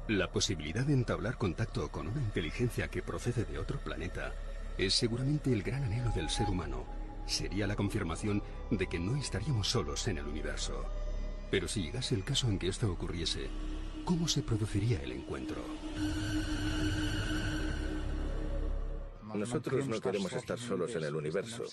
La posibilidad de entablar contacto con una inteligencia que procede de otro planeta es seguramente el gran anhelo del ser humano. Sería la confirmación de que no estaríamos solos en el universo. Pero si llegase el caso en que esto ocurriese, ¿cómo se produciría el encuentro? Nosotros no queremos estar solos en el universo.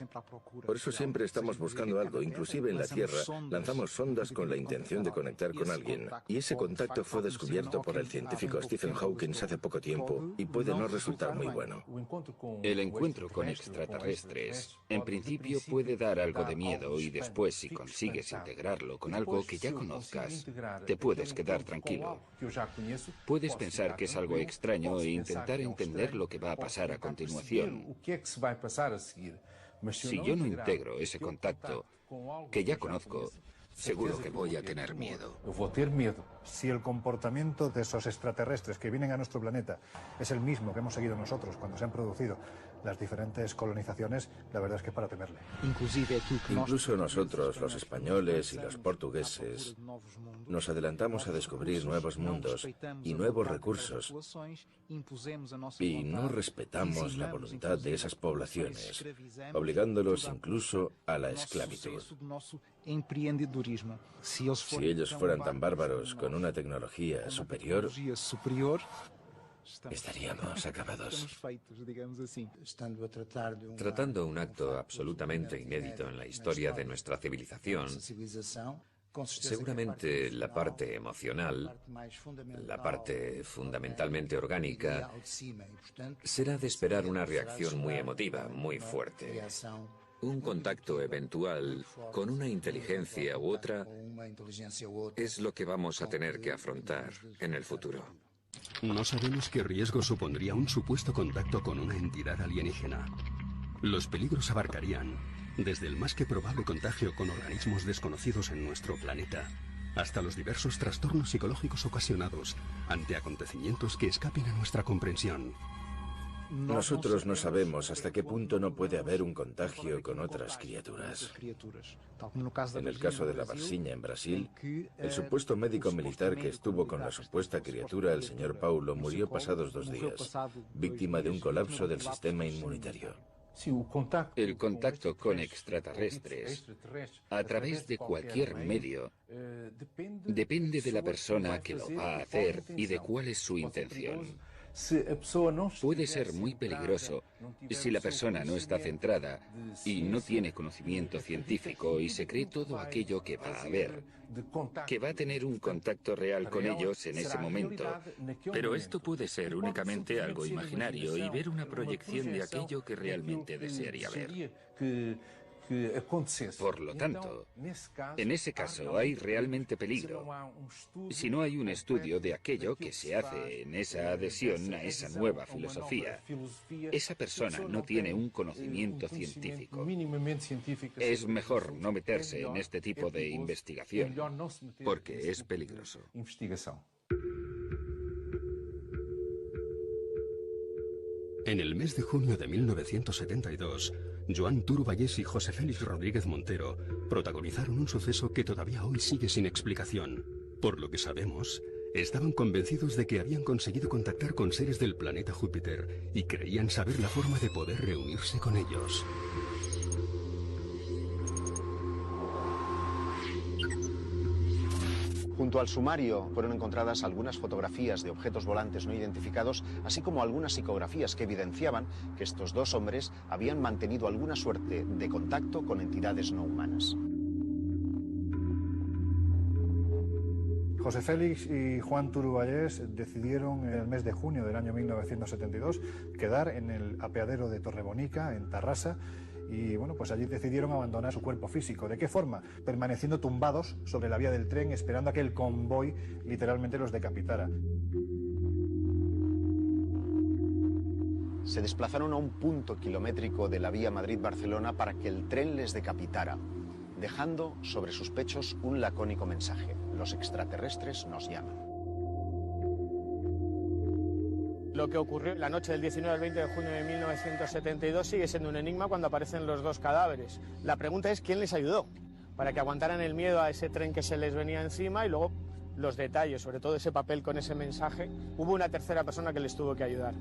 Por eso siempre estamos buscando algo. Inclusive en la Tierra lanzamos sondas con la intención de conectar con alguien. Y ese contacto fue descubierto por el científico Stephen Hawking hace poco tiempo y puede no resultar muy bueno. El encuentro con extraterrestres, en principio, puede dar algo de miedo y después, si consigues integrarlo con algo que ya conozcas, te puedes quedar tranquilo. Puedes pensar que es algo extraño e intentar entender lo que va a pasar a continuación. Si yo no integro ese contacto que ya conozco, seguro que voy a tener miedo. Si el comportamiento de esos extraterrestres que vienen a nuestro planeta es el mismo que hemos seguido nosotros cuando se han producido las diferentes colonizaciones, la verdad es que es para temerle. Incluso nosotros, los españoles y los portugueses, nos adelantamos a descubrir nuevos mundos y nuevos recursos y no respetamos la voluntad de esas poblaciones, obligándolos incluso a la esclavitud. Si ellos fueran tan bárbaros con una tecnología superior, estaríamos acabados. Tratando un acto absolutamente inédito en la historia de nuestra civilización, seguramente la parte emocional, la parte fundamentalmente orgánica, será de esperar una reacción muy emotiva, muy fuerte. Un contacto eventual con una inteligencia u otra es lo que vamos a tener que afrontar en el futuro. No sabemos qué riesgo supondría un supuesto contacto con una entidad alienígena. Los peligros abarcarían desde el más que probable contagio con organismos desconocidos en nuestro planeta, hasta los diversos trastornos psicológicos ocasionados ante acontecimientos que escapen a nuestra comprensión. Nosotros no sabemos hasta qué punto no puede haber un contagio con otras criaturas. En el caso de la Varginha en Brasil, el supuesto médico militar que estuvo con la supuesta criatura, el señor Paulo, murió pasados 2 días, víctima de un colapso del sistema inmunitario. El contacto con extraterrestres, a través de cualquier medio, depende de la persona que lo va a hacer y de cuál es su intención. Puede ser muy peligroso si la persona no está centrada y no tiene conocimiento científico y se cree todo aquello que va a ver, que va a tener un contacto real con ellos en ese momento. Pero esto puede ser únicamente algo imaginario y ver una proyección de aquello que realmente desearía ver. Por lo tanto, en ese caso hay realmente peligro. Si no hay un estudio de aquello que se hace en esa adhesión a esa nueva filosofía, esa persona no tiene un conocimiento científico. Es mejor no meterse en este tipo de investigación, porque es peligroso. En el mes de junio de 1972, Joan Turo Vallès y José Félix Rodríguez Montero protagonizaron un suceso que todavía hoy sigue sin explicación. Por lo que sabemos, estaban convencidos de que habían conseguido contactar con seres del planeta Júpiter y creían saber la forma de poder reunirse con ellos. Junto al sumario fueron encontradas algunas fotografías de objetos volantes no identificados, así como algunas psicografías que evidenciaban que estos 2 hombres habían mantenido alguna suerte de contacto con entidades no humanas. José Félix y Joan Turo Vallès decidieron en el mes de junio del año 1972 quedar en el apeadero de Torrebonica, en Tarrasa, y bueno, pues allí decidieron abandonar su cuerpo físico. ¿De qué forma? Permaneciendo tumbados sobre la vía del tren, esperando a que el convoy literalmente los decapitara. Se desplazaron a un punto kilométrico de la vía Madrid-Barcelona para que el tren les decapitara, dejando sobre sus pechos un lacónico mensaje: los extraterrestres nos llaman. Lo que ocurrió la noche del 19 al 20 de junio de 1972 sigue siendo un enigma cuando aparecen los 2 cadáveres. La pregunta es quién les ayudó para que aguantaran el miedo a ese tren que se les venía encima y luego los detalles, sobre todo ese papel con ese mensaje, hubo una tercera persona que les tuvo que ayudar.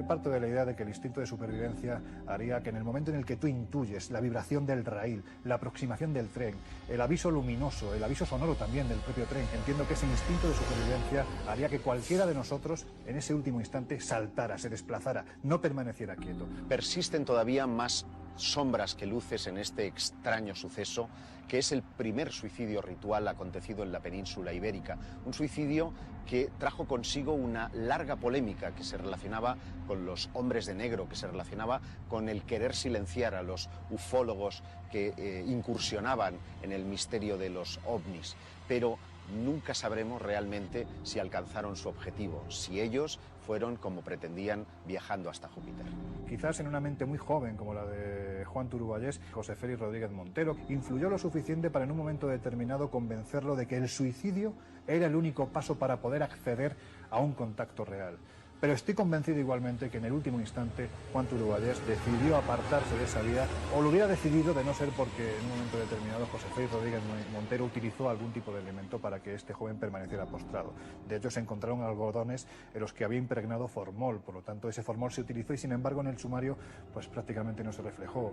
Parto de la idea de que el instinto de supervivencia haría que en el momento en el que tú intuyes la vibración del raíl, la aproximación del tren, el aviso luminoso, el aviso sonoro también del propio tren, entiendo que ese instinto de supervivencia haría que cualquiera de nosotros en ese último instante saltara, se desplazara, no permaneciera quieto. Persisten todavía más sombras que luces en este extraño suceso, que es el primer suicidio ritual acontecido en la península ibérica. Un suicidio que trajo consigo una larga polémica que se relacionaba con los hombres de negro, que se relacionaba con el querer silenciar a los ufólogos que incursionaban en el misterio de los ovnis. Pero nunca sabremos realmente si alcanzaron su objetivo, si ellos fueron, como pretendían, viajando hasta Júpiter. Quizás en una mente muy joven como la de Juan Turuballés, José Félix Rodríguez Montero, influyó lo suficiente para en un momento determinado convencerlo de que el suicidio era el único paso para poder acceder a un contacto real. Pero estoy convencido igualmente que en el último instante Juan Turuballés decidió apartarse de esa vida, o lo hubiera decidido de no ser porque en un momento determinado José Félix Rodríguez Montero utilizó algún tipo de elemento para que este joven permaneciera postrado. De hecho, se encontraron algodones en los que había impregnado formol, por lo tanto ese formol se utilizó y sin embargo en el sumario pues prácticamente no se reflejó.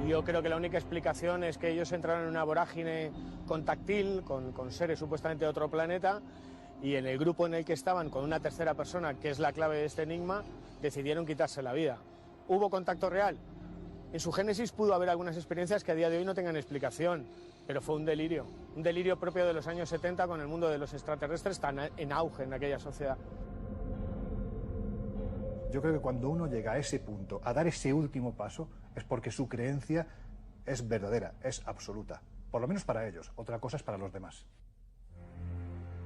Yo creo que la única explicación es que ellos entraron en una vorágine contactil con seres supuestamente de otro planeta, y en el grupo en el que estaban, con una tercera persona, que es la clave de este enigma, decidieron quitarse la vida. ¿Hubo contacto real? En su génesis pudo haber algunas experiencias que a día de hoy no tengan explicación, pero fue un delirio propio de los años 70 con el mundo de los extraterrestres tan en auge en aquella sociedad. Yo creo que cuando uno llega a ese punto, a dar ese último paso, es porque su creencia es verdadera, es absoluta. Por lo menos para ellos, otra cosa es para los demás.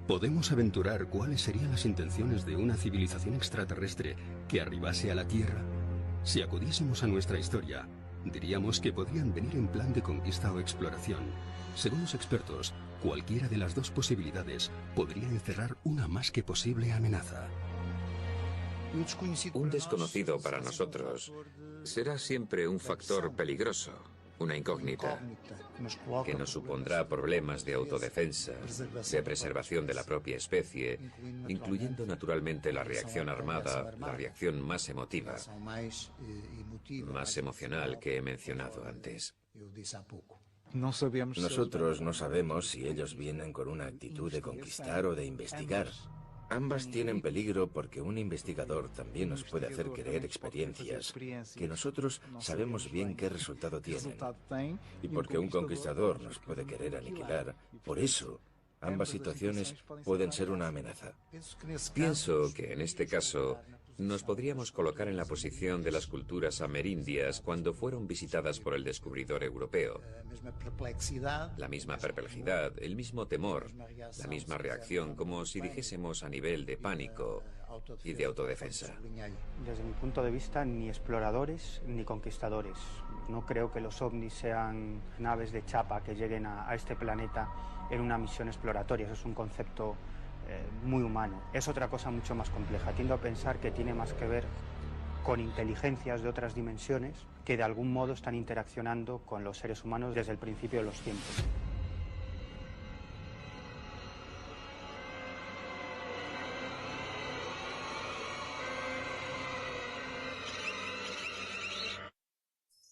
¿Podemos aventurar cuáles serían las intenciones de una civilización extraterrestre que arribase a la Tierra? Si acudiésemos a nuestra historia, diríamos que podrían venir en plan de conquista o exploración. Según los expertos, cualquiera de las dos posibilidades podría encerrar una más que posible amenaza. Un desconocido para nosotros será siempre un factor peligroso, una incógnita, que nos supondrá problemas de autodefensa, de preservación de la propia especie, incluyendo naturalmente la reacción armada, la reacción más emotiva, más emocional que he mencionado antes. Nosotros no sabemos si ellos vienen con una actitud de conquistar o de investigar. Ambas tienen peligro porque un investigador también nos puede hacer creer experiencias que nosotros sabemos bien qué resultado tienen. Y porque un conquistador nos puede querer aniquilar. Por eso, ambas situaciones pueden ser una amenaza. Pienso que en este caso nos podríamos colocar en la posición de las culturas amerindias cuando fueron visitadas por el descubridor europeo. La misma perplejidad, el mismo temor, la misma reacción, como si dijésemos a nivel de pánico y de autodefensa. Desde mi punto de vista, ni exploradores ni conquistadores. No creo que los ovnis sean naves de chapa que lleguen a este planeta en una misión exploratoria. Eso es un concepto muy humano. Es otra cosa mucho más compleja. Tiendo a pensar que tiene más que ver con inteligencias de otras dimensiones que de algún modo están interaccionando con los seres humanos desde el principio de los tiempos.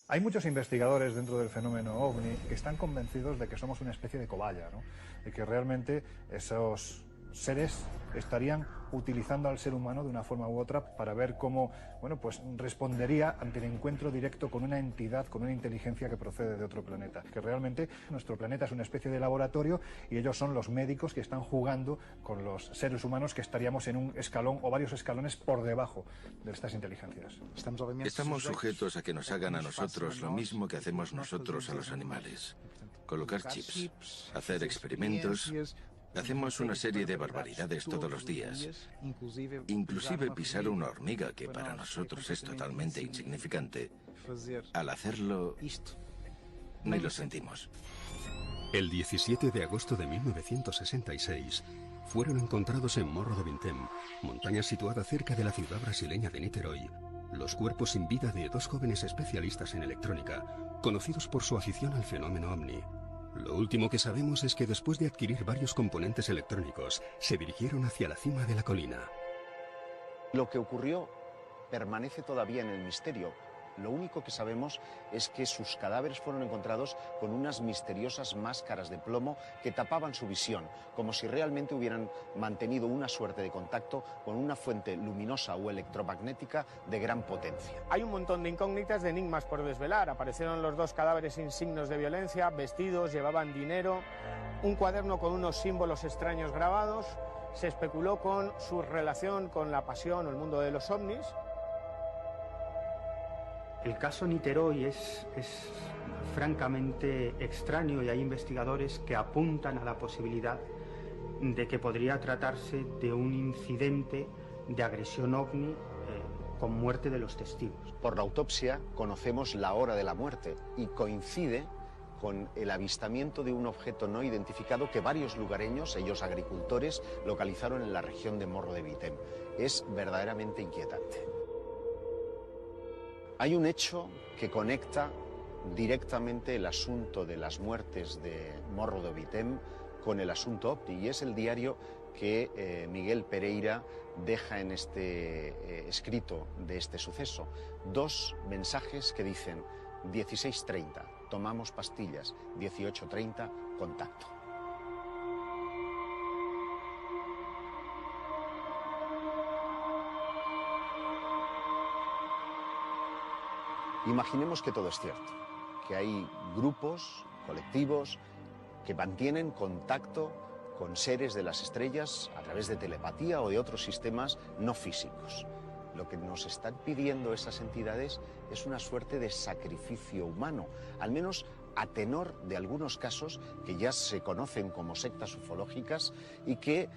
Hay muchos investigadores dentro del fenómeno OVNI que están convencidos de que somos una especie de cobaya, ¿no? De que realmente esos seres estarían utilizando al ser humano de una forma u otra para ver cómo, bueno, pues respondería ante el encuentro directo con una entidad, con una inteligencia que procede de otro planeta. Que realmente nuestro planeta es una especie de laboratorio y ellos son los médicos que están jugando con los seres humanos que estaríamos en un escalón o varios escalones por debajo de estas inteligencias. Estamos sujetos a que nos hagan a nosotros lo mismo que hacemos nosotros a los animales. Colocar chips, hacer experimentos. Hacemos una serie de barbaridades todos los días. Inclusive pisar una hormiga, que para nosotros es totalmente insignificante. Al hacerlo, ni lo sentimos. El 17 de agosto de 1966 fueron encontrados en Morro do Vintém, montaña situada cerca de la ciudad brasileña de Niterói, los cuerpos sin vida de dos jóvenes especialistas en electrónica, conocidos por su afición al fenómeno ovni. Lo último que sabemos es que después de adquirir varios componentes electrónicos, se dirigieron hacia la cima de la colina. Lo que ocurrió permanece todavía en el misterio. Lo único que sabemos es que sus cadáveres fueron encontrados con unas misteriosas máscaras de plomo que tapaban su visión, como si realmente hubieran mantenido una suerte de contacto con una fuente luminosa o electromagnética de gran potencia. Hay un montón de incógnitas, de enigmas por desvelar. Aparecieron los dos cadáveres sin signos de violencia, vestidos, llevaban dinero, un cuaderno con unos símbolos extraños grabados. Se especuló con su relación con la pasión o el mundo de los ovnis. El caso Niteroi es francamente extraño y hay investigadores que apuntan a la posibilidad de que podría tratarse de un incidente de agresión ovni con muerte de los testigos. Por la autopsia conocemos la hora de la muerte y coincide con el avistamiento de un objeto no identificado que varios lugareños, ellos agricultores, localizaron en la región de Morro de Vitem. Es verdaderamente inquietante. Hay un hecho que conecta directamente el asunto de las muertes de Morro de Vitem con el asunto ovni, y es el diario que Miguel Pereira deja en este escrito de este suceso. Dos mensajes que dicen: 16:30, tomamos pastillas, 18:30, contacto. Imaginemos que todo es cierto, que hay grupos, colectivos, que mantienen contacto con seres de las estrellas a través de telepatía o de otros sistemas no físicos. Lo que nos están pidiendo esas entidades es una suerte de sacrificio humano, al menos a tenor de algunos casos que ya se conocen como sectas ufológicas y que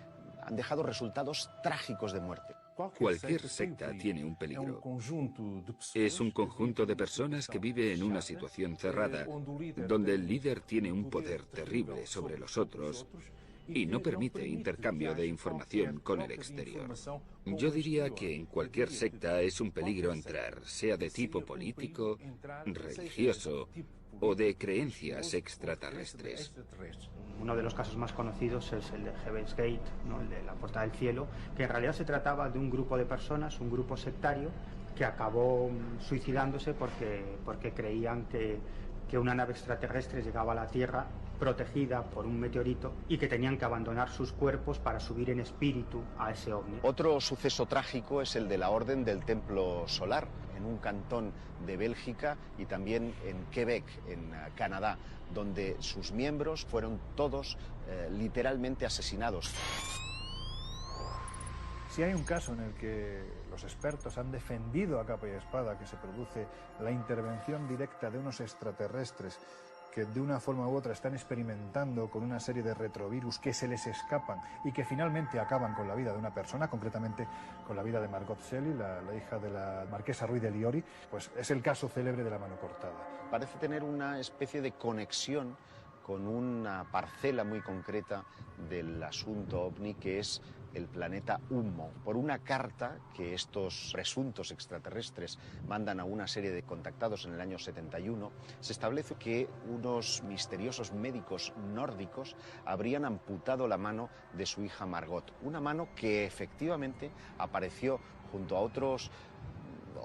han dejado resultados trágicos de muerte. Cualquier secta tiene un peligro. Es un conjunto de personas que vive en una situación cerrada, donde el líder tiene un poder terrible sobre los otros y no permite intercambio de información con el exterior. Yo diría que en cualquier secta es un peligro entrar, sea de tipo político, religioso o de creencias extraterrestres. Uno de los casos más conocidos es el de Heaven's Gate, ¿no? El de la Puerta del Cielo, que en realidad se trataba de un grupo de personas, un grupo sectario, que acabó suicidándose porque creían que una nave extraterrestre llegaba a la Tierra protegida por un meteorito y que tenían que abandonar sus cuerpos para subir en espíritu a ese ovni. Otro suceso trágico es el de la Orden del Templo Solar, en un cantón de Bélgica y también en Quebec, en Canadá, donde sus miembros fueron todos literalmente asesinados. Si hay un caso en el que los expertos han defendido a capa y espada que se produce la intervención directa de unos extraterrestres que de una forma u otra están experimentando con una serie de retrovirus que se les escapan y que finalmente acaban con la vida de una persona, concretamente con la vida de Margot Shelley, la hija de la marquesa Ruiz de Liori, pues es el caso célebre de la mano cortada. Parece tener una especie de conexión con una parcela muy concreta del asunto ovni, que es el planeta Humo. Por una carta que estos presuntos extraterrestres mandan a una serie de contactados en el año 71, se establece que unos misteriosos médicos nórdicos habrían amputado la mano de su hija Margot, una mano que efectivamente apareció junto a otros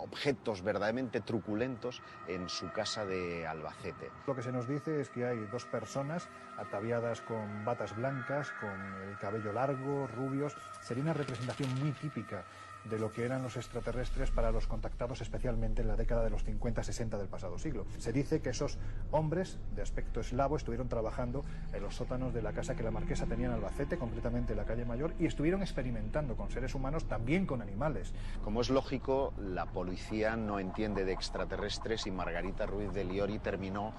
objetos verdaderamente truculentos en su casa de Albacete. Lo que se nos dice es que hay dos personas ataviadas con batas blancas, con el cabello largo, rubios. Sería una representación muy típica de lo que eran los extraterrestres para los contactados, especialmente en la década de los 50-60 del pasado siglo. Se dice que esos hombres de aspecto eslavo estuvieron trabajando en los sótanos de la casa que la marquesa tenía en Albacete, concretamente en la calle Mayor, y estuvieron experimentando con seres humanos, también con animales. Como es lógico, la policía no entiende de extraterrestres y Margarita Ruiz de Liori terminó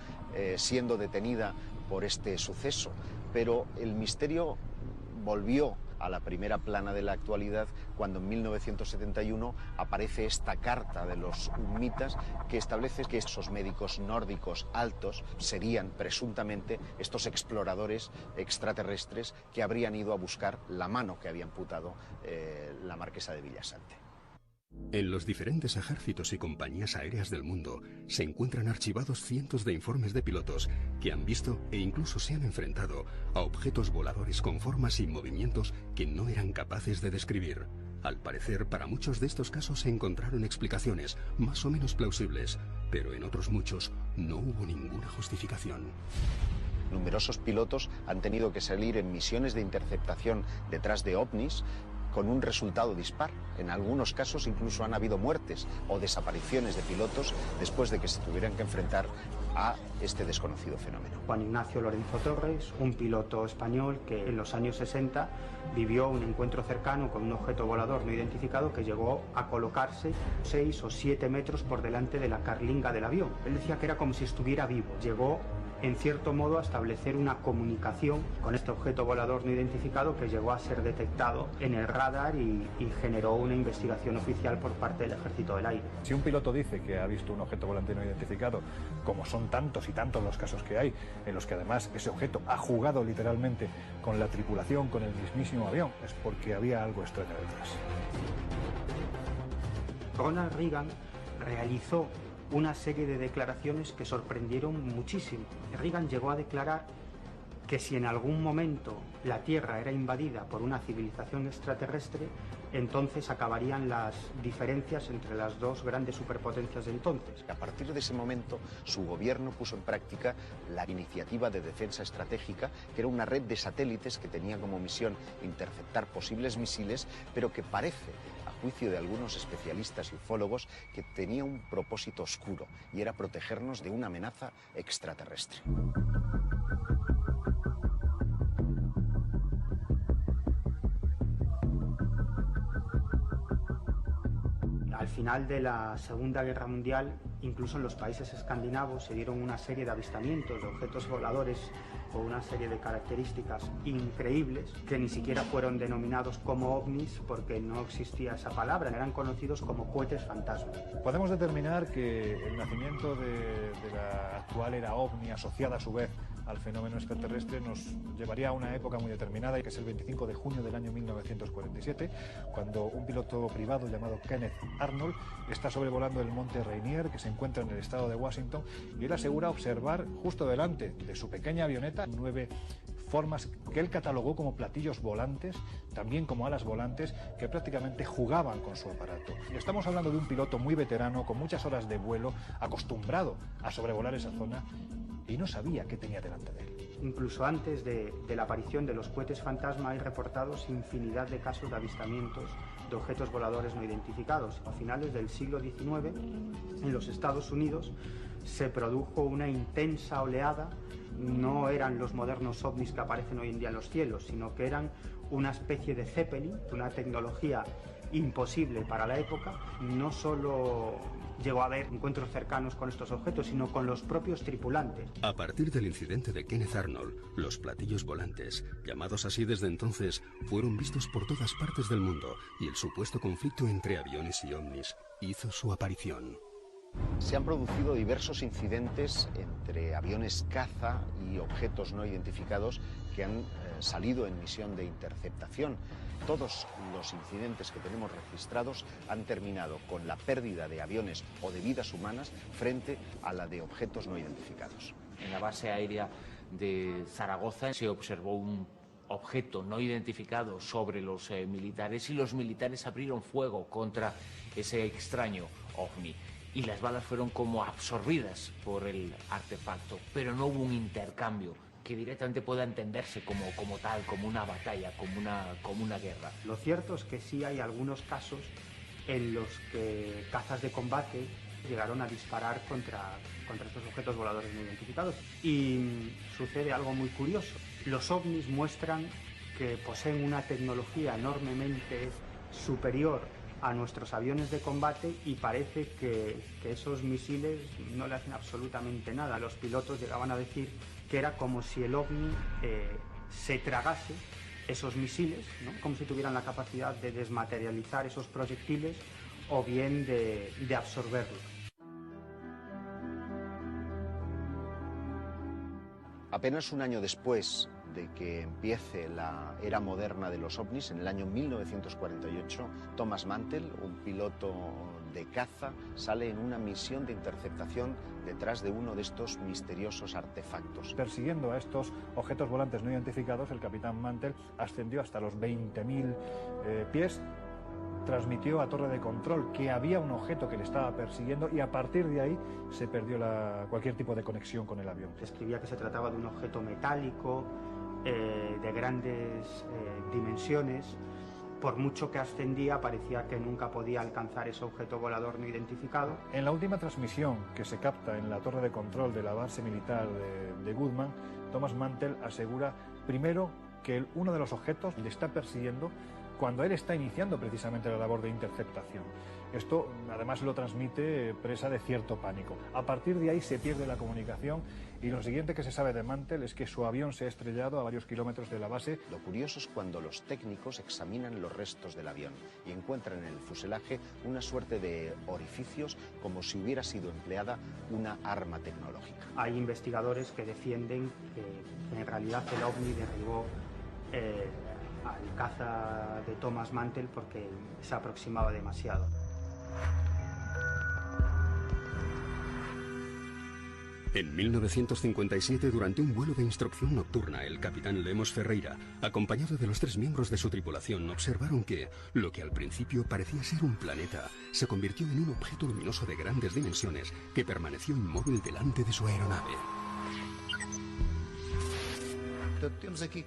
siendo detenida por este suceso. Pero el misterio volvió a la primera plana de la actualidad cuando en 1971 aparece esta carta de los humitas que establece que esos médicos nórdicos altos serían presuntamente estos exploradores extraterrestres que habrían ido a buscar la mano que había amputado la marquesa de Villasante. En los diferentes ejércitos y compañías aéreas del mundo se encuentran archivados cientos de informes de pilotos que han visto e incluso se han enfrentado a objetos voladores con formas y movimientos que no eran capaces de describir. Al parecer, para muchos de estos casos se encontraron explicaciones más o menos plausibles, pero en otros muchos no hubo ninguna justificación. Numerosos pilotos han tenido que salir en misiones de interceptación detrás de ovnis con un resultado dispar. En algunos casos incluso han habido muertes o desapariciones de pilotos después de que se tuvieran que enfrentar a este desconocido fenómeno. Juan Ignacio Lorenzo Torres, un piloto español que en los años 60 vivió un encuentro cercano con un objeto volador no identificado que llegó a colocarse 6 o 7 metros por delante de la carlinga del avión. Él decía que era como si estuviera vivo. Llegó en cierto modo a establecer una comunicación con este objeto volador no identificado que llegó a ser detectado en el radar y generó una investigación oficial por parte del Ejército del Aire. Si un piloto dice que ha visto un objeto volante no identificado, como son tantos y tantos los casos que hay, en los que además ese objeto ha jugado literalmente con la tripulación, con el mismísimo avión, es porque había algo extraño detrás. Ronald Reagan realizó una serie de declaraciones que sorprendieron muchísimo. Reagan llegó a declarar que si en algún momento la Tierra era invadida por una civilización extraterrestre, entonces acabarían las diferencias entre las dos grandes superpotencias de entonces. A partir de ese momento, su gobierno puso en práctica la Iniciativa de Defensa Estratégica, que era una red de satélites que tenía como misión interceptar posibles misiles, pero que parece, a juicio de algunos especialistas y ufólogos, que tenía un propósito oscuro, y era protegernos de una amenaza extraterrestre. Al final de la Segunda Guerra Mundial, incluso en los países escandinavos se dieron una serie de avistamientos de objetos voladores con una serie de características increíbles que ni siquiera fueron denominados como ovnis porque no existía esa palabra, eran conocidos como cohetes fantasma. Podemos determinar que el nacimiento de la actual era ovni, asociada a su vez al fenómeno extraterrestre, nos llevaría a una época muy determinada, que es el 25 de junio del año 1947, cuando un piloto privado llamado Kenneth Arnold está sobrevolando el monte Rainier, que se encuentra en el estado de Washington, y él asegura observar justo delante de su pequeña avioneta 9 formas que él catalogó como platillos volantes, también como alas volantes, que prácticamente jugaban con su aparato. Y estamos hablando de un piloto muy veterano, con muchas horas de vuelo, acostumbrado a sobrevolar esa zona, y no sabía qué tenía delante de él. Incluso antes de la aparición de los cohetes fantasma hay reportados infinidad de casos de avistamientos de objetos voladores no identificados. A finales del siglo XIX, en los Estados Unidos, se produjo una intensa oleada. No eran los modernos ovnis que aparecen hoy en día en los cielos, sino que eran una especie de Zeppelin, una tecnología imposible para la época. No solo llegó a haber encuentros cercanos con estos objetos, sino con los propios tripulantes. A partir del incidente de Kenneth Arnold, los platillos volantes, llamados así desde entonces, fueron vistos por todas partes del mundo y el supuesto conflicto entre aviones y ovnis hizo su aparición. Se han producido diversos incidentes entre aviones caza y objetos no identificados que han salido en misión de interceptación. Todos los incidentes que tenemos registrados han terminado con la pérdida de aviones o de vidas humanas frente a la de objetos no identificados. En la base aérea de Zaragoza se observó un objeto no identificado sobre los militares y los militares abrieron fuego contra ese extraño ovni. Y las balas fueron como absorbidas por el artefacto, pero no hubo un intercambio que directamente pueda entenderse como tal, como una batalla, como una guerra. Lo cierto es que sí hay algunos casos en los que cazas de combate llegaron a disparar contra estos objetos voladores no identificados. Y sucede algo muy curioso. Los ovnis muestran que poseen una tecnología enormemente superior a nuestros aviones de combate y parece que esos misiles no le hacen absolutamente nada. Los pilotos llegaban a decir que era como si el ovni se tragase esos misiles, ¿no? Como si tuvieran la capacidad de desmaterializar esos proyectiles o bien de absorberlos. Apenas un año después de que empiece la era moderna de los ovnis, en el año 1948, Thomas Mantell, un piloto de caza, sale en una misión de interceptación detrás de uno de estos misteriosos artefactos. Persiguiendo a estos objetos volantes no identificados, el capitán Mantell ascendió hasta los 20.000 pies, transmitió a torre de control que había un objeto que le estaba persiguiendo y a partir de ahí se perdió cualquier tipo de conexión con el avión. Describía que se trataba de un objeto metálico, de grandes dimensiones. Por mucho que ascendía, parecía que nunca podía alcanzar ese objeto volador no identificado. En la última transmisión que se capta en la torre de control de la base militar de Goodman, Thomas Mantell asegura primero que uno de los objetos le está persiguiendo cuando él está iniciando precisamente la labor de interceptación. Esto además lo transmite presa de cierto pánico. A partir de ahí se pierde la comunicación y lo siguiente que se sabe de Mantell es que su avión se ha estrellado a varios kilómetros de la base. Lo curioso es cuando los técnicos examinan los restos del avión y encuentran en el fuselaje una suerte de orificios como si hubiera sido empleada una arma tecnológica. Hay investigadores que defienden que en realidad el ovni derribó al caza de Thomas Mantell porque se aproximaba demasiado. En 1957, durante un vuelo de instrucción nocturna, el capitán Lemos Ferreira, acompañado de los 3 miembros de su tripulación, observaron que lo que al principio parecía ser un planeta se convirtió en un objeto luminoso de grandes dimensiones que permaneció inmóvil delante de su aeronave.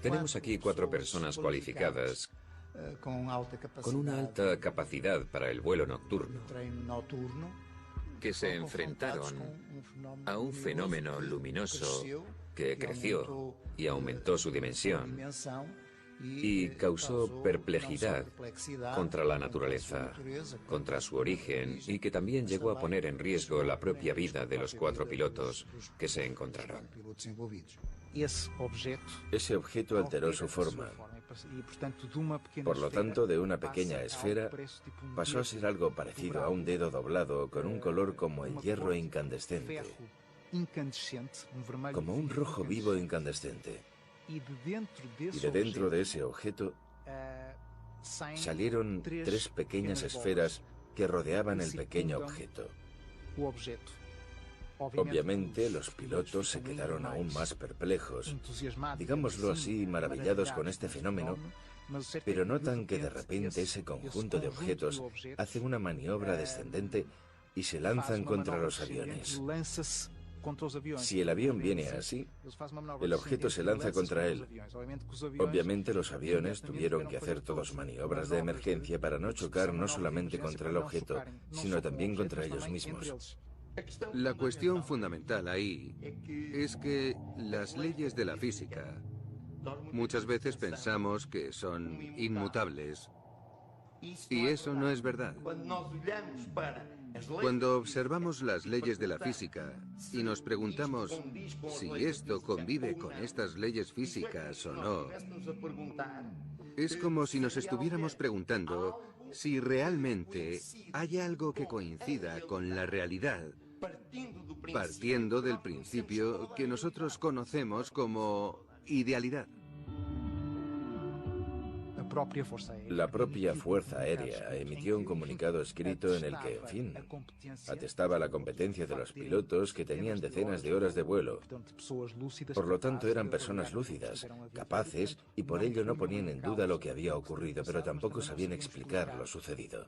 Tenemos aquí 4 personas cualificadas con una alta capacidad para el vuelo nocturno, que se enfrentaron a un fenómeno luminoso que creció y aumentó su dimensión y causó perplejidad contra la naturaleza, contra su origen, y que también llegó a poner en riesgo la propia vida de los 4 pilotos que se encontraron. Ese objeto alteró su forma. Por lo tanto, de una pequeña esfera pasó a ser algo parecido a un dedo doblado con un color como el hierro incandescente, como un rojo vivo incandescente. Y de dentro de ese objeto salieron 3 pequeñas esferas que rodeaban el pequeño objeto. Obviamente, los pilotos se quedaron aún más perplejos, digámoslo así, maravillados con este fenómeno, pero notan que de repente ese conjunto de objetos hace una maniobra descendente y se lanzan contra los aviones. Si el avión viene así, el objeto se lanza contra él. Obviamente los aviones tuvieron que hacer todas maniobras de emergencia para no chocar no solamente contra el objeto, sino también contra ellos mismos. La cuestión fundamental ahí es que las leyes de la física muchas veces pensamos que son inmutables y eso no es verdad. Cuando observamos las leyes de la física y nos preguntamos si esto convive con estas leyes físicas o no, es como si nos estuviéramos preguntando si realmente hay algo que coincida con la realidad, partiendo del principio que nosotros conocemos como idealidad. La propia Fuerza Aérea emitió un comunicado escrito en el que, en fin, atestaba la competencia de los pilotos que tenían decenas de horas de vuelo. Por lo tanto, eran personas lúcidas, capaces, y por ello no ponían en duda lo que había ocurrido, pero tampoco sabían explicar lo sucedido.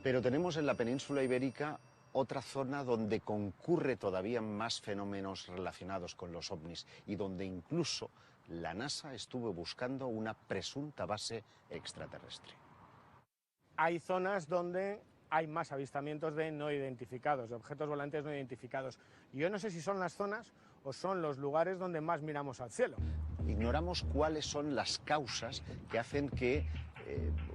Pero tenemos en la península ibérica otra zona donde concurre todavía más fenómenos relacionados con los ovnis y donde incluso la NASA estuvo buscando una presunta base extraterrestre. Hay zonas donde hay más avistamientos de no identificados, de objetos volantes no identificados. Yo no sé si son las zonas o son los lugares donde más miramos al cielo. Ignoramos cuáles son las causas que hacen que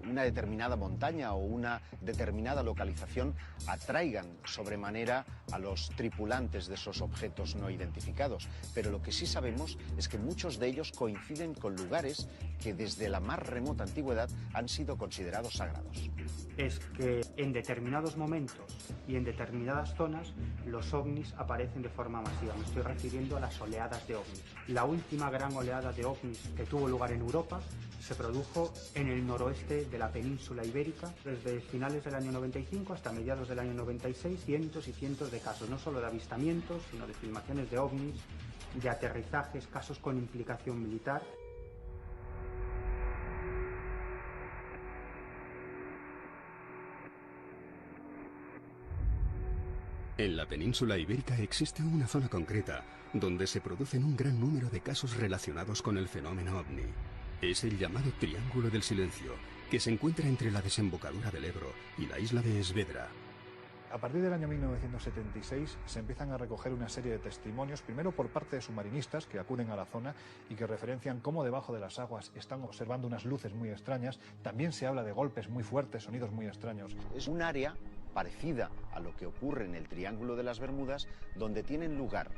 una determinada montaña o una determinada localización atraigan sobremanera a los tripulantes de esos objetos no identificados. Pero lo que sí sabemos es que muchos de ellos coinciden con lugares que desde la más remota antigüedad han sido considerados sagrados. Es que en determinados momentos y en determinadas zonas los ovnis aparecen de forma masiva. Me estoy refiriendo a las oleadas de ovnis. La última gran oleada de ovnis que tuvo lugar en Europa se produjo en el noroeste de la península ibérica. Desde finales del año 95 hasta mediados del año 96, cientos y cientos de casos, no solo de avistamientos, sino de filmaciones de ovnis, de aterrizajes, casos con implicación militar. En la península ibérica existe una zona concreta donde se producen un gran número de casos relacionados con el fenómeno ovni. Es el llamado Triángulo del Silencio, que se encuentra entre la desembocadura del Ebro y la isla de Esvedra. A partir del año 1976 se empiezan a recoger una serie de testimonios, primero por parte de submarinistas que acuden a la zona y que referencian cómo debajo de las aguas están observando unas luces muy extrañas. También se habla de golpes muy fuertes, sonidos muy extraños. Es un área parecida a lo que ocurre en el Triángulo de las Bermudas, donde tienen lugar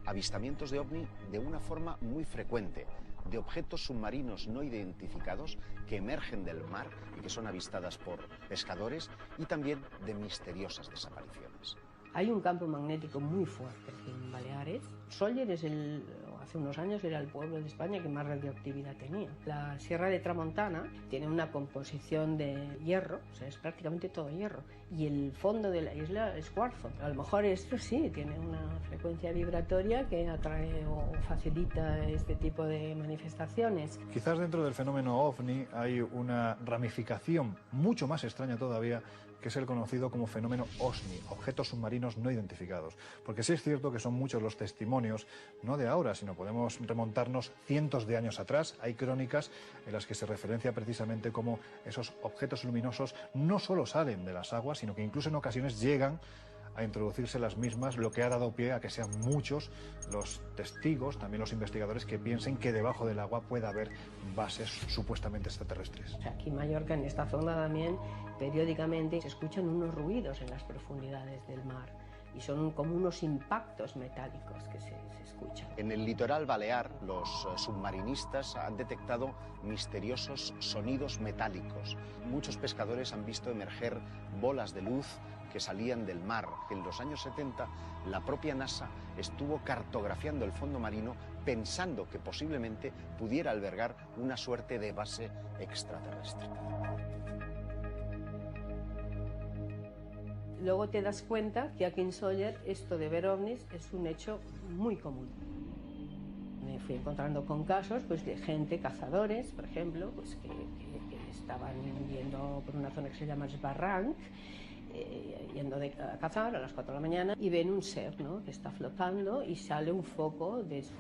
avistamientos de ovni de una forma muy frecuente, de objetos submarinos no identificados que emergen del mar y que son avistadas por pescadores, y también de misteriosas desapariciones. Hay un campo magnético muy fuerte en Baleares. Sóller hace unos años era el pueblo de España que más radioactividad tenía. La Sierra de Tramontana tiene una composición de hierro, o sea, es prácticamente todo hierro, y el fondo de la isla es cuarzo. A lo mejor esto sí tiene una frecuencia vibratoria que atrae o facilita este tipo de manifestaciones. Quizás dentro del fenómeno OVNI hay una ramificación mucho más extraña todavía, que es el conocido como fenómeno OSNI, objetos submarinos no identificados. Porque sí es cierto que son muchos los testimonios, no de ahora, sino podemos remontarnos cientos de años atrás. Hay crónicas en las que se referencia precisamente cómo esos objetos luminosos no solo salen de las aguas, sino que incluso en ocasiones llegan a introducirse las mismas, lo que ha dado pie a que sean muchos los testigos, también los investigadores, que piensen que debajo del agua puede haber bases supuestamente extraterrestres. Aquí en Mallorca, en esta zona también, periódicamente se escuchan unos ruidos en las profundidades del mar y son como unos impactos metálicos que se escuchan. En el litoral balear, los submarinistas han detectado misteriosos sonidos metálicos. Muchos pescadores han visto emerger bolas de luz que salían del mar. En los años 70, la propia NASA estuvo cartografiando el fondo marino pensando que posiblemente pudiera albergar una suerte de base extraterrestre. Luego te das cuenta que aquí en Sóller esto de ver ovnis es un hecho muy común. Me fui encontrando con casos pues, de gente, cazadores, por ejemplo, pues, que estaban yendo por una zona que se llama Esbarranc, yendo a cazar a las 4 de la mañana y ven un ser, ¿no?, que está flotando y sale un foco de su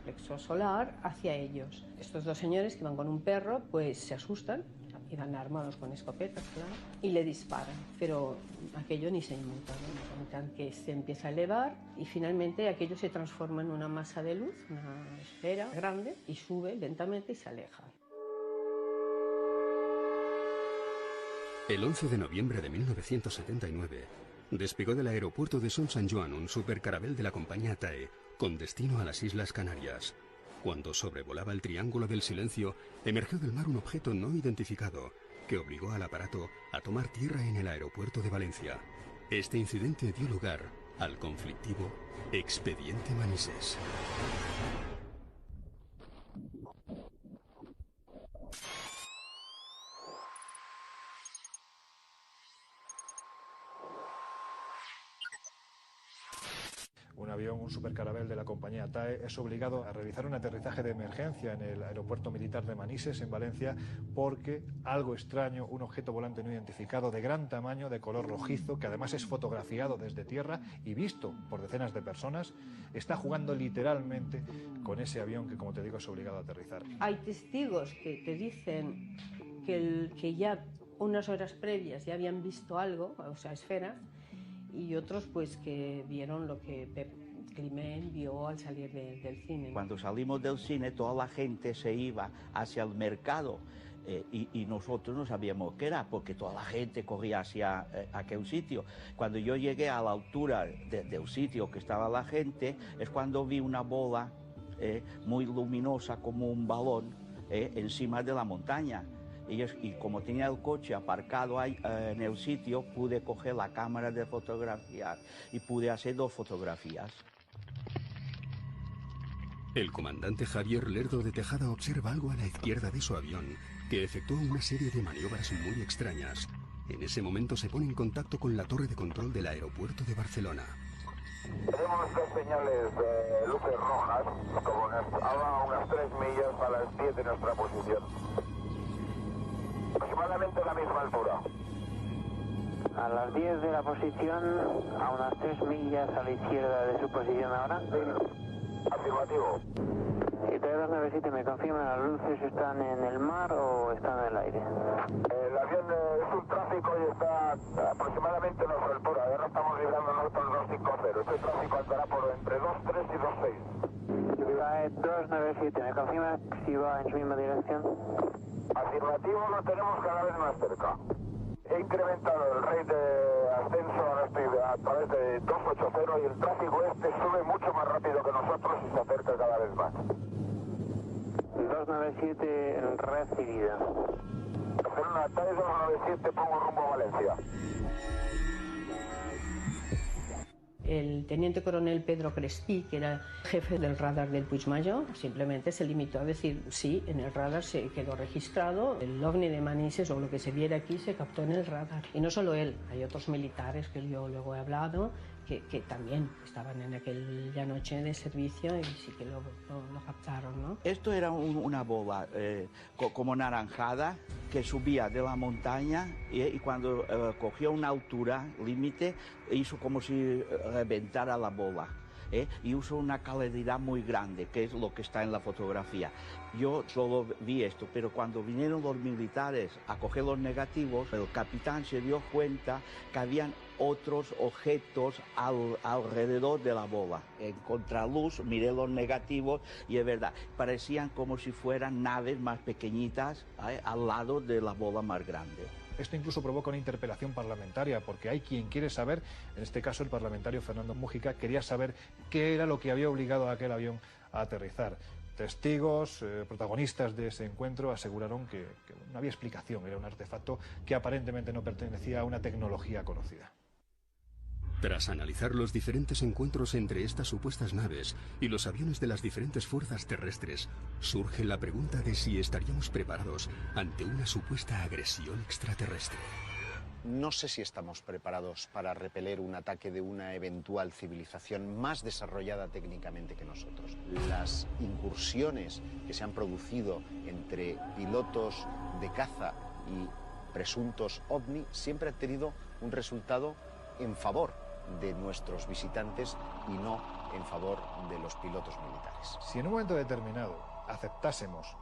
plexo solar hacia ellos. Estos dos señores que van con un perro pues se asustan, iban armados con escopetas, claro, y le disparan, pero aquello ni se inmuta, ¿no? Notan que se empieza a elevar y finalmente aquello se transforma en una masa de luz, una esfera grande, y sube lentamente y se aleja. El 11 de noviembre de 1979 despegó del aeropuerto de Son Sant Joan un supercarabel de la compañía TAE con destino a las Islas Canarias. Cuando sobrevolaba el Triángulo del Silencio, emergió del mar un objeto no identificado que obligó al aparato a tomar tierra en el aeropuerto de Valencia. Este incidente dio lugar al conflictivo Expediente Manises. Un avión, un supercarabel de la compañía TAE, es obligado a realizar un aterrizaje de emergencia en el aeropuerto militar de Manises, en Valencia, porque algo extraño, un objeto volante no identificado de gran tamaño, de color rojizo, que además es fotografiado desde tierra y visto por decenas de personas, está jugando literalmente con ese avión que, como te digo, es obligado a aterrizar. Hay testigos que te dicen que ya unas horas previas ya habían visto algo, o sea, esferas, y otros pues que vieron lo que Pep Climent vio al salir del cine. Cuando salimos del cine toda la gente se iba hacia el mercado y nosotros no sabíamos qué era, porque toda la gente corría hacia aquel sitio. Cuando yo llegué a la altura del sitio que estaba la gente, es cuando vi una bola muy luminosa como un balón encima de la montaña. Y como tenía el coche aparcado ahí, en el sitio, pude coger la cámara de fotografiar y pude hacer 2 fotografías. El comandante Javier Lerdo de Tejada observa algo a la izquierda de su avión, que efectúa una serie de maniobras muy extrañas. En ese momento se pone en contacto con la torre de control del aeropuerto de Barcelona. Tenemos 2 señales de luces rojas, como a unas 3 millas a las 10 de nuestra posición. Aproximadamente a la misma altura. A las 10 de la posición, a unas 3 millas a la izquierda de su posición ahora. Afirmativo. Y T297, ¿me confirman las luces están en el mar o están en el aire? El avión es un tráfico y está aproximadamente a nuestra altura. Ahora estamos librando nosotros 250. Este tráfico andará por entre 23 y 26. Cae 297, ¿me confirma si va en su misma dirección? Afirmativo, lo tenemos cada vez más cerca. He incrementado el rate de ascenso, ahora estoy a través de 280 y el tráfico sube mucho más rápido que nosotros y se acerca cada vez más. 297 recibida. Barcelona, TAE 297, pongo rumbo a Valencia. El teniente coronel Pedro Crespí, que era jefe del radar del Puigmayor, simplemente se limitó a decir sí, en el radar se quedó registrado, el ovni de Manises o lo que se viera aquí se captó en el radar. Y no solo él, hay otros militares que yo luego he hablado que también estaban en aquella noche de servicio y sí que lo captaron, ¿no? Esto era una bola como naranjada que subía de la montaña y cuando cogió una altura límite hizo como si reventara la bola. Y usó una claridad muy grande, que es lo que está en la fotografía. Yo solo vi esto, pero cuando vinieron los militares a coger los negativos, el capitán se dio cuenta que habían otros objetos alrededor de la bola. En contraluz miré los negativos y es verdad, parecían como si fueran naves más pequeñitas al lado de la bola más grande. Esto incluso provoca una interpelación parlamentaria, porque hay quien quiere saber, en este caso el parlamentario Fernando Mújica, quería saber qué era lo que había obligado a aquel avión a aterrizar. Testigos, protagonistas de ese encuentro aseguraron que no había explicación, era un artefacto que aparentemente no pertenecía a una tecnología conocida. Tras analizar los diferentes encuentros entre estas supuestas naves y los aviones de las diferentes fuerzas terrestres, surge la pregunta de si estaríamos preparados ante una supuesta agresión extraterrestre. No sé si estamos preparados para repeler un ataque de una eventual civilización más desarrollada técnicamente que nosotros. Las incursiones que se han producido entre pilotos de caza y presuntos ovni siempre han tenido un resultado en favor de nuestros visitantes y no en favor de los pilotos militares. Si en un momento determinado aceptásemos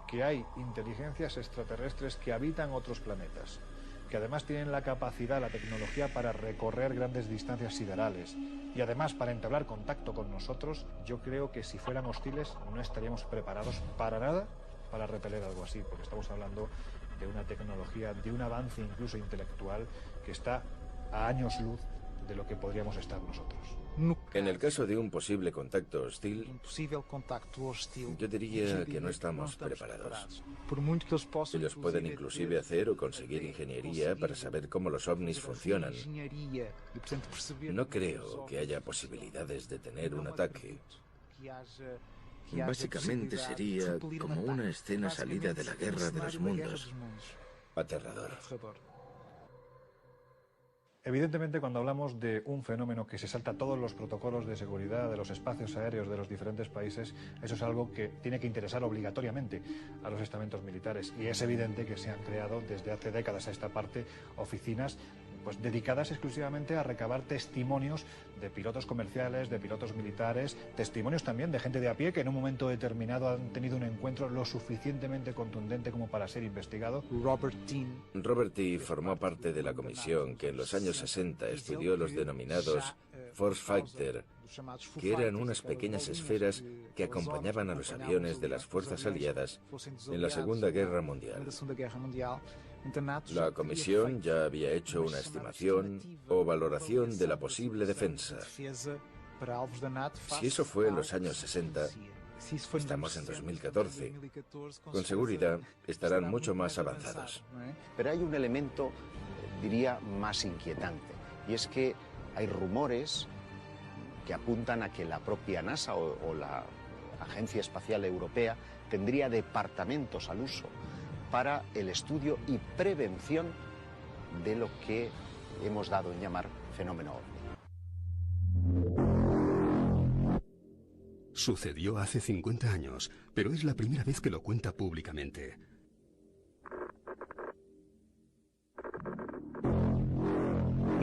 que hay inteligencias extraterrestres que habitan otros planetas, que además tienen la capacidad, la tecnología para recorrer grandes distancias siderales y además para entablar contacto con nosotros, yo creo que si fueran hostiles no estaríamos preparados para nada para repeler algo así, porque estamos hablando de una tecnología, de un avance incluso intelectual que está a años luz de lo que podríamos estar nosotros. En el caso de un posible contacto hostil, yo diría que no estamos preparados. Ellos pueden inclusive hacer o conseguir ingeniería para saber cómo los ovnis funcionan. No creo que haya posibilidades de tener un ataque. Básicamente sería como una escena salida de la Guerra de los Mundos. Aterrador. Evidentemente, cuando hablamos de un fenómeno que se salta todos los protocolos de seguridad de los espacios aéreos de los diferentes países, eso es algo que tiene que interesar obligatoriamente a los estamentos militares. Y es evidente que se han creado desde hace décadas a esta parte oficinas pues dedicadas exclusivamente a recabar testimonios de pilotos comerciales, de pilotos militares, testimonios también de gente de a pie que en un momento determinado han tenido un encuentro lo suficientemente contundente como para ser investigado. Robert T. formó parte de la comisión que en los años 60 estudió los denominados Force Fighter, que eran unas pequeñas esferas que acompañaban a los aviones de las fuerzas aliadas en la Segunda Guerra Mundial. La comisión ya había hecho una estimación o valoración de la posible defensa. Si eso fue en los años 60, estamos en 2014. Con seguridad estarán mucho más avanzados. Pero hay un elemento, diría, más inquietante, y es que hay rumores que apuntan a que la propia NASA o la Agencia Espacial Europea tendría departamentos al uso para el estudio y prevención de lo que hemos dado en llamar fenómeno OVNI. Sucedió hace 50 años, pero es la primera vez que lo cuenta públicamente.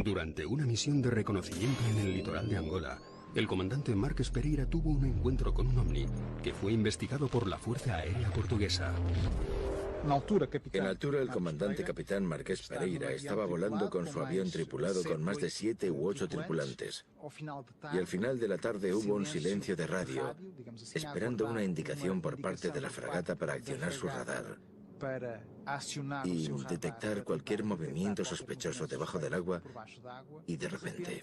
Durante una misión de reconocimiento en el litoral de Angola, el comandante Marques Pereira tuvo un encuentro con un ovni que fue investigado por la Fuerza Aérea Portuguesa. En altura, el comandante capitán Marques Pereira estaba volando con su avión tripulado con más de 7 u 8 tripulantes. Y al final de la tarde hubo un silencio de radio, esperando una indicación por parte de la fragata para accionar su radar y detectar cualquier movimiento sospechoso debajo del agua, y de repente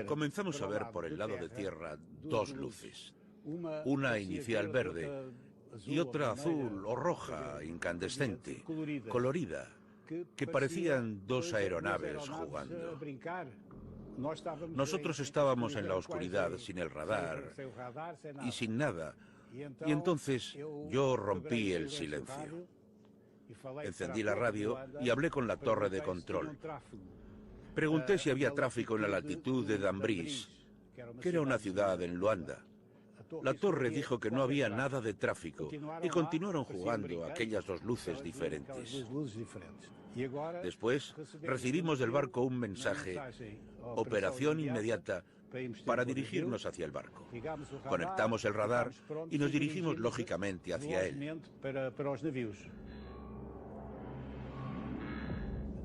comenzamos a ver por el lado de tierra dos luces. Una inicial verde y otra azul o roja, incandescente, colorida, que parecían dos aeronaves jugando. Nosotros estábamos en la oscuridad, sin el radar y sin nada, y entonces yo rompí el silencio. Encendí la radio y hablé con la torre de control. Pregunté si había tráfico en la latitud de Dambrís, que era una ciudad en Luanda. La torre dijo que no había nada de tráfico y continuaron jugando aquellas dos luces diferentes. Después recibimos del barco un mensaje: operación inmediata, para dirigirnos hacia el barco. Conectamos el radar y nos dirigimos lógicamente hacia él.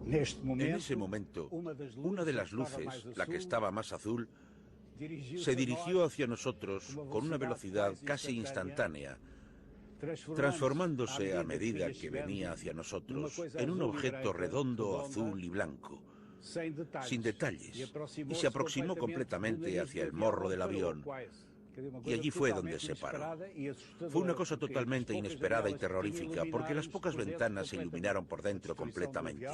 En ese momento, una de las luces, la que estaba más azul, se dirigió hacia nosotros con una velocidad casi instantánea, transformándose a medida que venía hacia nosotros en un objeto redondo, azul y blanco, sin detalles, y se aproximó completamente hacia el morro del avión. Y allí fue donde se paró. Fue una cosa totalmente inesperada y terrorífica, porque las pocas ventanas se iluminaron por dentro completamente.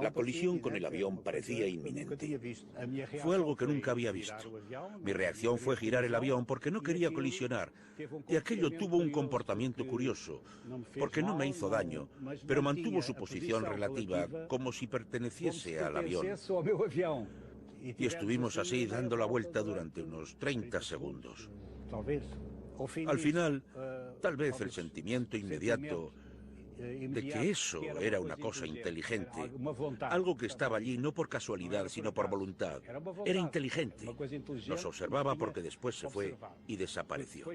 La colisión con el avión parecía inminente. Fue algo que nunca había visto. Mi reacción fue girar el avión porque no quería colisionar, y aquello tuvo un comportamiento curioso, porque no me hizo daño, pero mantuvo su posición relativa como si perteneciese al avión. Y estuvimos así dando la vuelta durante unos 30 segundos. Al final, tal vez el sentimiento inmediato de que eso era una cosa inteligente, algo que estaba allí no por casualidad, sino por voluntad, era inteligente. Nos observaba porque después se fue y desapareció.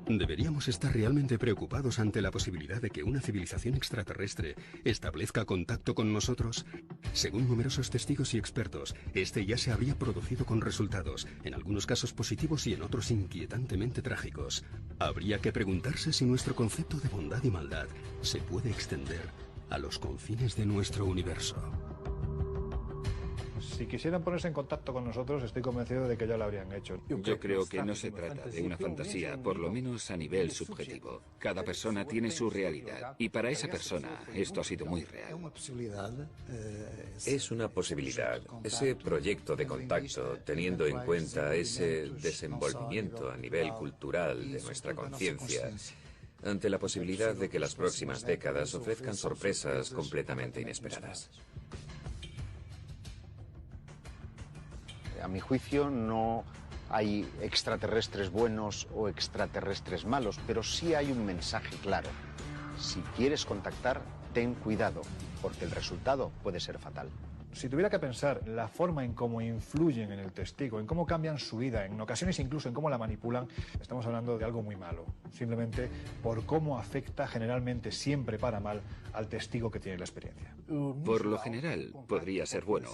¿Deberíamos estar realmente preocupados ante la posibilidad de que una civilización extraterrestre establezca contacto con nosotros? Según numerosos testigos y expertos, este ya se habría producido con resultados, en algunos casos positivos y en otros inquietantemente trágicos. Habría que preguntarse si nuestro concepto de bondad y maldad se puede extender a los confines de nuestro universo. Si quisieran ponerse en contacto con nosotros, estoy convencido de que ya lo habrían hecho. Yo creo que no se trata de una fantasía, por lo menos a nivel subjetivo. Cada persona tiene su realidad, y para esa persona esto ha sido muy real. Es una posibilidad. Ese proyecto de contacto, teniendo en cuenta ese desenvolvimiento a nivel cultural de nuestra conciencia, ante la posibilidad de que las próximas décadas ofrezcan sorpresas completamente inesperadas. A mi juicio no hay extraterrestres buenos o extraterrestres malos, pero sí hay un mensaje claro. Si quieres contactar, ten cuidado, porque el resultado puede ser fatal. Si tuviera que pensar la forma en cómo influyen en el testigo, en cómo cambian su vida, en ocasiones incluso en cómo la manipulan, estamos hablando de algo muy malo. Simplemente por cómo afecta generalmente siempre para mal al testigo que tiene la experiencia. Por lo general, podría ser bueno.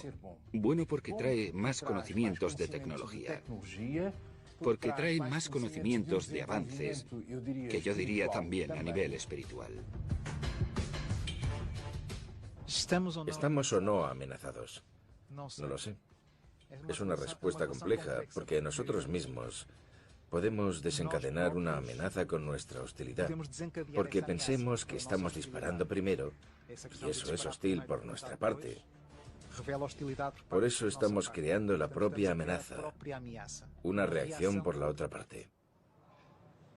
Bueno porque trae más conocimientos de tecnología. Porque trae más conocimientos de avances, que yo diría también a nivel espiritual. ¿Estamos o no amenazados? No lo sé. Es una respuesta compleja, porque nosotros mismos podemos desencadenar una amenaza con nuestra hostilidad, porque pensemos que estamos disparando primero, y eso es hostil por nuestra parte. Por eso estamos creando la propia amenaza, una reacción por la otra parte.